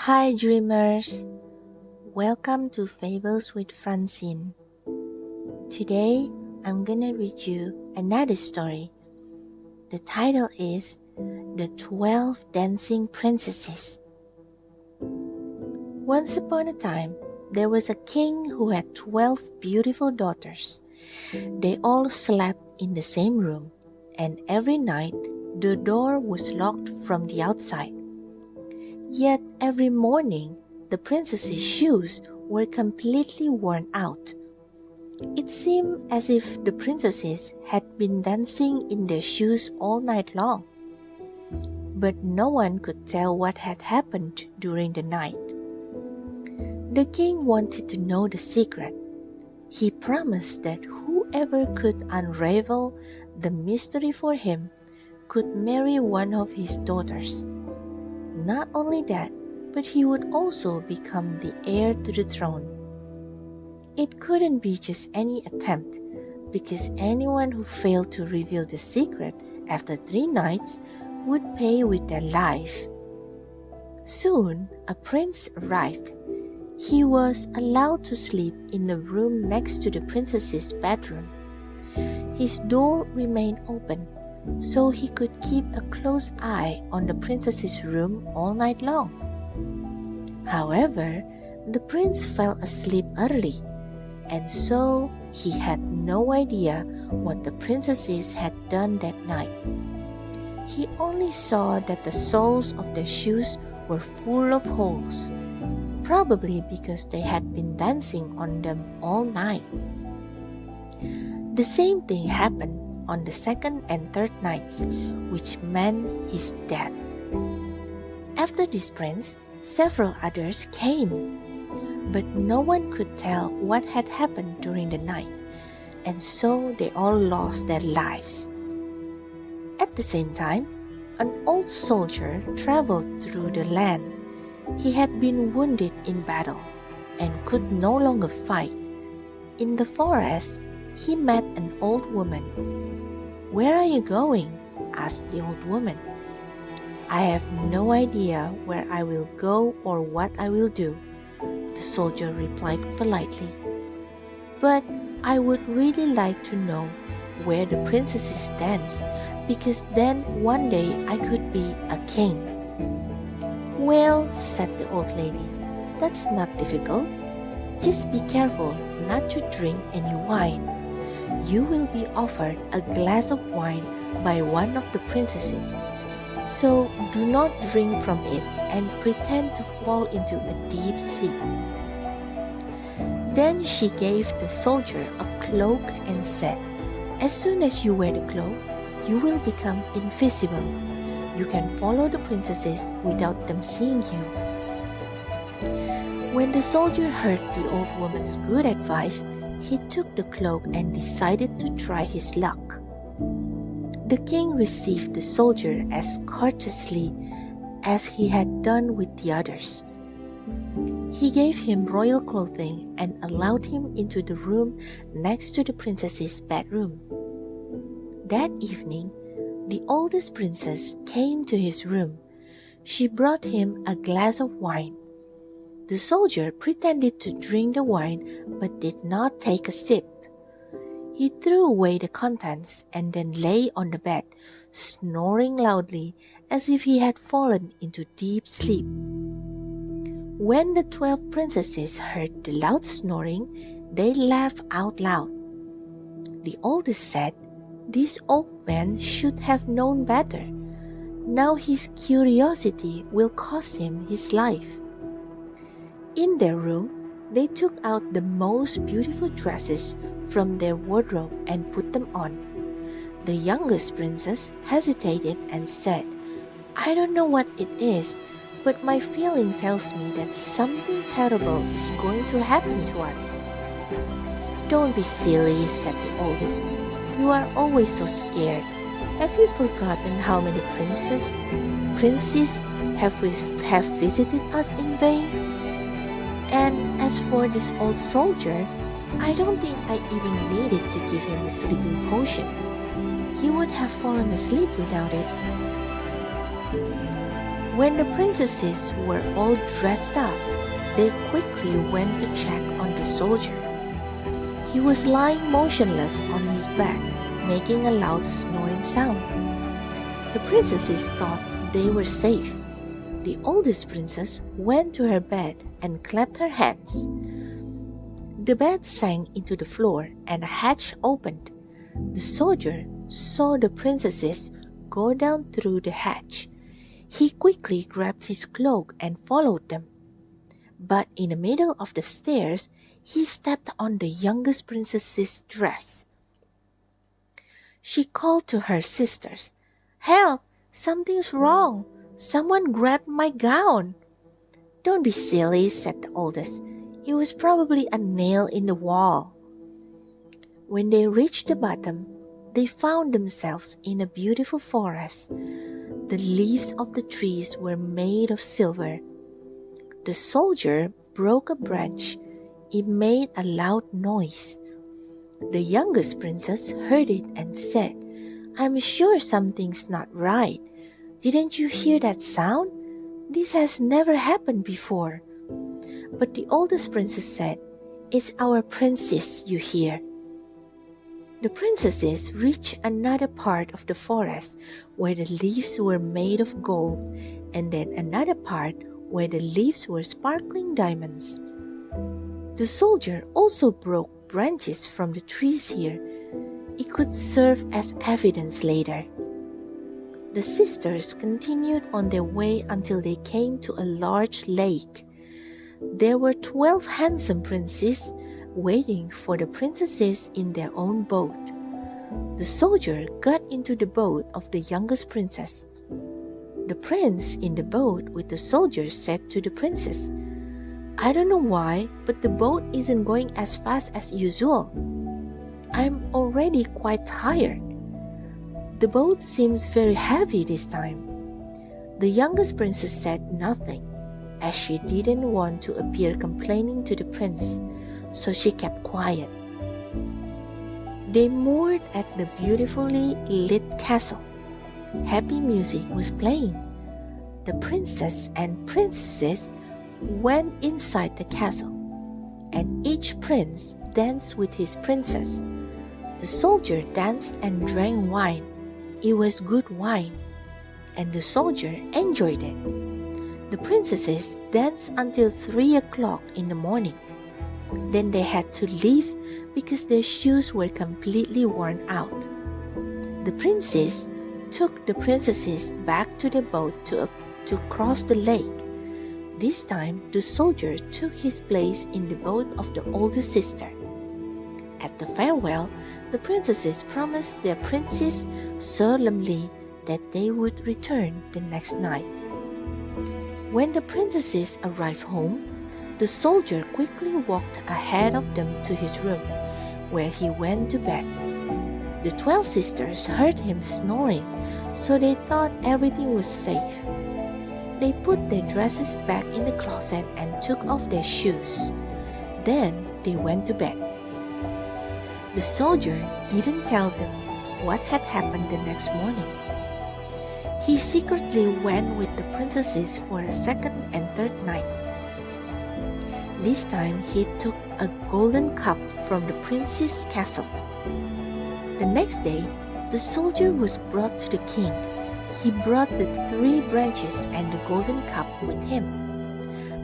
Hi dreamers! Welcome to Fables with Francine. Today I'm gonna read you another story. The title is The 12 Dancing Princesses. Once upon a time, there was a king who had 12 beautiful daughters. They all slept in the same room, and every night the door was locked from the outside. Yet every morning, the princess's shoes were completely worn out. It seemed as if the princesses had been dancing in their shoes all night long. But no one could tell what had happened during the night. The king wanted to know the secret. He promised that whoever could unravel the mystery for him could marry one of his daughters. Not only that, but he would also become the heir to the throne. It couldn't be just any attempt, because anyone who failed to reveal the secret after 3 nights would pay with their life. Soon, a prince arrived. He was allowed to sleep in the room next to the princess's bedroom. His door remained open, so he could keep a close eye on the princess's room all night long. However, the prince fell asleep early, and so he had no idea what the princesses had done that night. He only saw that the soles of their shoes were full of holes, probably because they had been dancing on them all night. The same thing happened on the second and third nights, which meant his death. After this prince, several others came, but no one could tell what had happened during the night, and so they all lost their lives. At the same time, an old soldier traveled through the land. He had been wounded in battle and could no longer fight. In the forest, he met an old woman. "Where are you going?" asked the old woman. "I have no idea where I will go or what I will do," the soldier replied politely. "But I would really like to know where the princesses dance, because then one day I could be a king." "Well," said the old lady, "that's not difficult. Just be careful not to drink any wine. You will be offered a glass of wine by one of the princesses. So do not drink from it and pretend to fall into a deep sleep." Then she gave the soldier a cloak and said, "As soon as you wear the cloak, you will become invisible. You can follow the princesses without them seeing you." When the soldier heard the old woman's good advice, he took the cloak and decided to try his luck. The king received the soldier as courteously as he had done with the others. He gave him royal clothing and allowed him into the room next to the princess's bedroom. That evening, the oldest princess came to his room. She brought him a glass of wine. The soldier pretended to drink the wine but did not take a sip. He threw away the contents and then lay on the bed, snoring loudly as if he had fallen into deep sleep. When the 12 princesses heard the loud snoring, they laughed out loud. The oldest said, "This old man should have known better. Now his curiosity will cost him his life." In their room, they took out the most beautiful dresses from their wardrobe and put them on. The youngest princess hesitated and said, "I don't know what it is, but my feeling tells me that something terrible is going to happen to us." "Don't be silly," said the oldest. "You are always so scared. Have you forgotten how many princes have visited us in vain? And as for this old soldier, I don't think I even needed to give him a sleeping potion. He would have fallen asleep without it." When the princesses were all dressed up, they quickly went to check on the soldier. He was lying motionless on his back, making a loud snoring sound. The princesses thought they were safe. The oldest princess went to her bed and clapped her hands. The bed sank into the floor and a hatch opened. The soldier saw the princesses go down through the hatch. He quickly grabbed his cloak and followed them. But in the middle of the stairs, he stepped on the youngest princess's dress. She called to her sisters, "Help! Something's wrong! Someone grabbed my gown!" "Don't be silly," said the oldest. "It was probably a nail in the wall." When they reached the bottom, they found themselves in a beautiful forest. The leaves of the trees were made of silver. The soldier broke a branch. It made a loud noise. The youngest princess heard it and said, "I'm sure something's not right. Didn't you hear that sound? This has never happened before." But the oldest princess said, "It's our princess you hear." The princesses reached another part of the forest where the leaves were made of gold, and then another part where the leaves were sparkling diamonds. The soldier also broke branches from the trees here. It could serve as evidence later. The sisters continued on their way until they came to a large lake. There were 12 handsome princes waiting for the princesses in their own boat. The soldier got into the boat of the youngest princess. The prince in the boat with the soldier said to the princess, "I don't know why, but the boat isn't going as fast as usual. I'm already quite tired. The boat seems very heavy this time." The youngest princess said nothing, as she didn't want to appear complaining to the prince, so she kept quiet. They moored at the beautifully lit castle. Happy music was playing. The princess and princesses went inside the castle, and each prince danced with his princess. The soldier danced and drank wine. It was good wine, and the soldier enjoyed it. The princesses danced until 3 o'clock in the morning. Then they had to leave because their shoes were completely worn out. The princes took the princesses back to the boat to cross the lake. This time, the soldier took his place in the boat of the oldest sister. At the farewell, the princesses promised their princes solemnly that they would return the next night. When the princesses arrived home, the soldier quickly walked ahead of them to his room, where he went to bed. The 12 sisters heard him snoring, so they thought everything was safe. They put their dresses back in the closet and took off their shoes. Then they went to bed. The soldier didn't tell them what had happened the next morning. He secretly went with the princesses for a second and third night. This time he took a golden cup from the prince's castle. The next day, the soldier was brought to the king. He brought the 3 branches and the golden cup with him.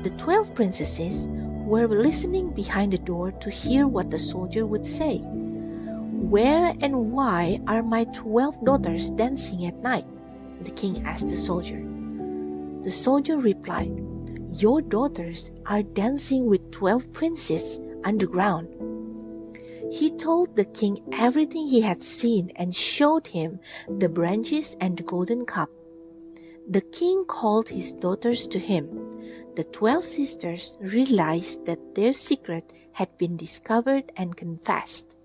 The 12 princesses were listening behind the door to hear what the soldier would say. "Where and why are my 12 daughters dancing at night?" the king asked the soldier. The soldier replied, "Your daughters are dancing with 12 princes underground." He told the king everything he had seen and showed him the branches and the golden cup. The king called his daughters to him. The 12 sisters realized that their secret had been discovered and confessed.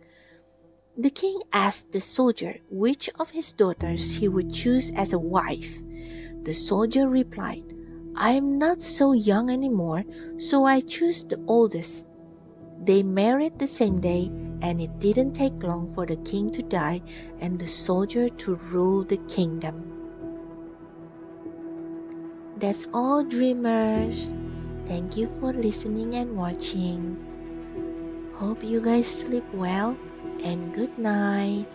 The king asked the soldier which of his daughters he would choose as a wife. The soldier replied, "I am not so young anymore, so I choose the oldest." They married the same day, and it didn't take long for the king to die and the soldier to rule the kingdom. That's all, dreamers. Thank you for listening and watching. Hope you guys sleep well and good night.